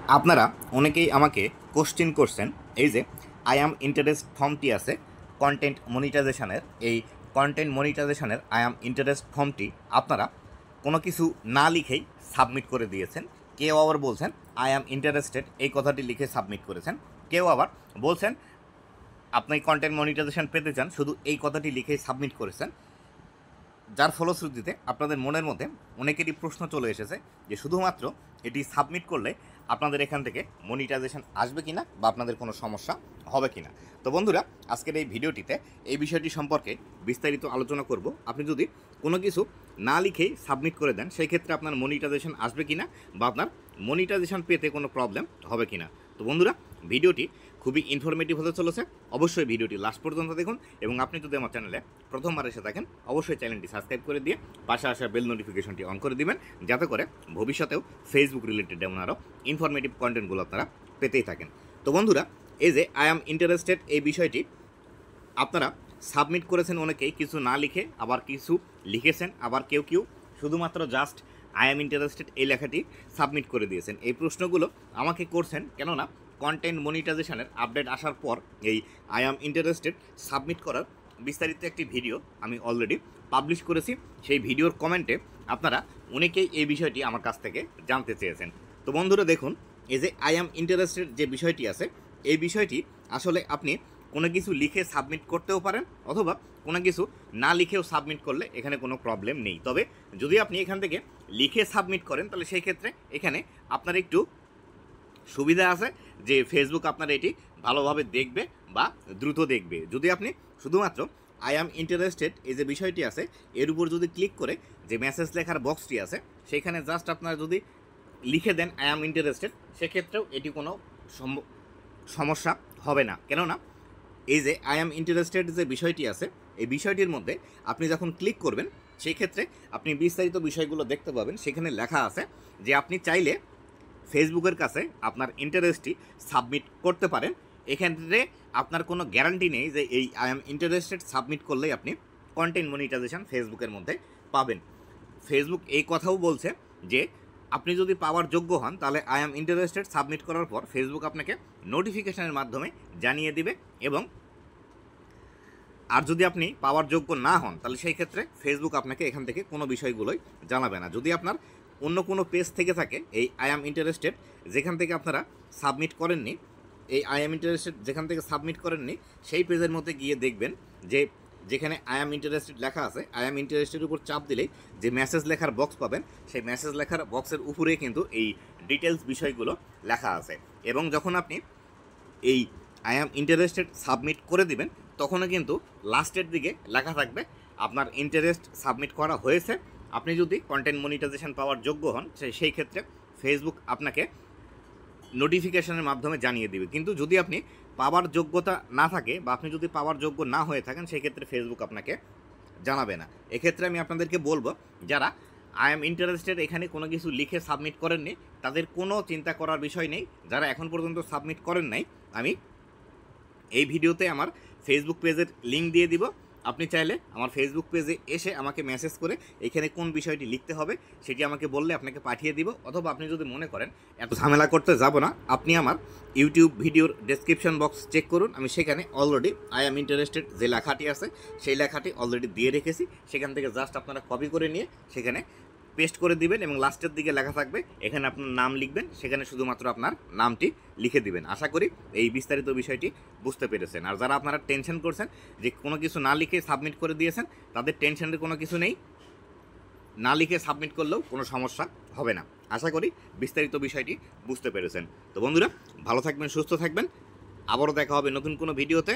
আপনারা অনেকেই আমাকে কোশ্চেন করছেন এই যে আই অ্যাম ইন্টারেস্ট ফর্মটি আছে কন্টেন্ট মনিটাইজেশনের, এই কন্টেন্ট মনিটাইজেশনের আই অ্যাম ইন্টারেস্ট ফর্মটি আপনারা কোনো কিছু না লিখেই সাবমিট করে দিয়েছেন। কেউ আবার বলছেন আই অ্যাম ইন্টারেস্টেড এই কথাটি লিখে সাবমিট করেছেন। কেউ আবার বলছেন আপনি কন্টেন্ট মনিটাইজেশন পেতে চান, শুধু এই কথাটি লিখেই সাবমিট করেছেন। যার ফলশ্রুতিতে আপনাদের মনের মধ্যে অনেকেরই প্রশ্ন চলে এসেছে যে শুধুমাত্র এটি সাবমিট করলে আপনাদের এখান থেকে মনিটাইজেশন আসবে কিনা বা আপনাদের কোনো সমস্যা হবে কিনা। তো বন্ধুরা, আজকের এই ভিডিওটিতে এই বিষয়টি সম্পর্কে বিস্তারিত আলোচনা করব। আপনি যদি কোনো কিছু না লিখেই সাবমিট করে দেন সেই ক্ষেত্রে আপনার মনিটাইজেশন আসবে কিনা বা আপনার মনিটাইজেশন পেতে কোনো প্রবলেম হবে কিনা। তো বন্ধুরা, ভিডিওটি খুবই ইনফরমেটিভ হতে চলেছে। অবশ্যই ভিডিওটি লাস্ট পর্যন্ত দেখুন এবং আপনি যদি আমার চ্যানেলে প্রথমবার এসে থাকেন অবশ্যই চ্যানেলটি সাবস্ক্রাইব করে দিয়ে পাশে আসা বেল নোটিফিকেশনটি অন করে দিবেন, যাতে করে ভবিষ্যতেও ফেসবুক রিলেটেড এমন আরও ইনফরমেটিভ কন্টেন্টগুলো আপনারা পেতেই থাকেন। তো বন্ধুরা, এই যে আই অ্যাম ইন্টারেস্টেড এই বিষয়টি আপনারা সাবমিট করেছেন অনেকেই কিছু না লিখে, আবার কিছু লিখেছেন, আবার কেউ কেউ শুধুমাত্র জাস্ট আই অ্যাম ইন্টারেস্টেড এই লেখাটি সাবমিট করে দিয়েছেন। এই প্রশ্নগুলো আমাকে করছেন কেননা কন্টেন্ট মনিটাইজেশনের আপডেট আসার পর এই আই অ্যাম ইন্টারেস্টেড সাবমিট করার বিস্তারিত একটি ভিডিও আমি অলরেডি পাবলিশ করেছি। সেই ভিডিওর কমেন্টে আপনারা অনেকেই এই বিষয়টি আমার কাছ থেকে জানতে চেয়েছেন। তো বন্ধুরা দেখুন, এই যে আই অ্যাম ইন্টারেস্টেড যে বিষয়টি আছে এই বিষয়টি আসলে আপনি কোনো কিছু লিখে সাবমিট করতেও পারেন অথবা কোনো কিছু না লিখেও সাবমিট করলে এখানে কোনো প্রবলেম নেই। তবে যদি আপনি এখান থেকে লিখে সাবমিট করেন তাহলে সেই ক্ষেত্রে এখানে আপনার একটু সুবিধা আছে যে ফেসবুক আপনার এটি ভালোভাবে দেখবে বা দ্রুত দেখবে। যদি আপনি শুধুমাত্র আই অ্যাম ইন্টারেস্টেড এই যে বিষয়টি আছে এর উপর যদি ক্লিক করে যে মেসেজ লেখার বক্সটি আছে সেখানে জাস্ট আপনারা যদি লিখে দেন আই অ্যাম ইন্টারেস্টেড, সেক্ষেত্রেও এটি কোনো সমস্যা হবে না। কেননা এই যে আই অ্যাম ইন্টারেস্টেড যে বিষয়টি আছে এই বিষয়টির মধ্যে আপনি যখন ক্লিক করবেন সেই ক্ষেত্রে আপনি বিস্তারিত বিষয়গুলো দেখতে পাবেন। সেখানে লেখা আছে যে আপনি চাইলে ফেসবুকের কাছে আপনার ইন্টারেস্টটি সাবমিট করতে পারেন। এক্ষেত্রে আপনার কোনো গ্যারান্টি নেই যে এই আই অ্যাম ইন্টারেস্টেড সাবমিট করলেই আপনি কন্টেন্ট মনিটাইজেশন ফেসবুকের মধ্যে পাবেন। ফেসবুক এই কথাও বলছে যে আপনি যদি পাওয়ার যোগ্য হন তাহলে আই অ্যাম ইন্টারেস্টেড সাবমিট করার পর ফেসবুক আপনাকে নোটিফিকেশনের মাধ্যমে জানিয়ে দিবে, এবং আর যদি আপনি পাওয়ার যোগ্য না হন তাহলে সেই ক্ষেত্রে ফেসবুক আপনাকে এখান থেকে কোনো বিষয়গুলোই জানাবে না। যদি আপনার অন্য কোনো পেজ থেকে থাকে এই আই অ্যাম ইন্টারেস্টেড যেখান থেকে আপনারা সাবমিট করেননি, এই আই অ্যাম ইন্টারেস্টেড যেখান থেকে সাবমিট করেননি সেই পেজের মধ্যে গিয়ে দেখবেন যে যেখানে আই অ্যাম ইন্টারেস্টেড লেখা আছে আই অ্যাম ইন্টারেস্টেডের উপর চাপ দিলেই যে মেসেজ লেখার বক্স পাবেন সেই মেসেজ লেখার বক্সের উপরেই কিন্তু এই ডিটেলস বিষয়গুলো লেখা আছে। এবং যখন আপনি এই আই অ্যাম ইন্টারেস্টেড সাবমিট করে দিবেন তখনও কিন্তু লাস্টের দিকে লেখা থাকবে আপনার ইন্টারেস্ট সাবমিট করা হয়েছে। আপনি যদি কন্টেন্ট মনিটাইজেশন পাওয়ার যোগ্য হন সেই ক্ষেত্রে ফেসবুক আপনাকে নোটিফিকেশনের মাধ্যমে জানিয়ে দিবে। কিন্তু যদি আপনি পাওয়ার যোগ্যতা না থাকে বা আপনি যদি পাওয়ার যোগ্য না হয়ে থাকেন সেই ক্ষেত্রে ফেসবুক আপনাকে জানাবে না। এক্ষেত্রে আমি আপনাদেরকে বলবো যারা আই এম ইন্টারেস্টেড এখানে কোনো কিছু লিখে সাবমিট করেননি তাদের কোনো চিন্তা করার বিষয় নেই। যারা এখন পর্যন্ত সাবমিট করেন নাই আমি এই ভিডিওতে আমার ফেসবুক পেজের লিঙ্ক দিয়ে দিব। আপনি চাইলে আমার ফেসবুক পেজে এসে আমাকে মেসেজ করে এখানে কোন বিষয়টি লিখতে হবে সেটি আমাকে বললে আপনাকে পাঠিয়ে দিব। অথবা আপনি যদি মনে করেন এত ঝামেলা করতে যাব না, আপনি আমার ইউটিউব ভিডিওর ডেসক্রিপশন বক্স চেক করুন, আমি সেখানে অলরেডি আই অ্যাম ইন্টারেস্টেড যে লেখাটি আছে সেই লেখাটি অলরেডি দিয়ে রেখেছি। সেখান থেকে জাস্ট আপনারা কপি করে নিয়ে সেখানে পেস্ট করে দিবেন এবং লাস্টের দিকে লেখা থাকবে এখানে আপনার নাম লিখবেন, সেখানে শুধুমাত্র আপনার নামটি লিখে দিবেন। আশা করি এই বিস্তারিত বিষয়টি বুঝতে পেরেছেন। আর যারা আপনারা টেনশন করছেন যে কোনো কিছু না লিখে সাবমিট করে দিয়েছেন তাদের টেনশনের কোনো কিছু নেই, না লিখে সাবমিট করলেও কোনো সমস্যা হবে না। আশা করি বিস্তারিত বিষয়টি বুঝতে পেরেছেন। তো বন্ধুরা, ভালো থাকবেন, সুস্থ থাকবেন, আবারও দেখা হবে নতুন কোনো ভিডিওতে।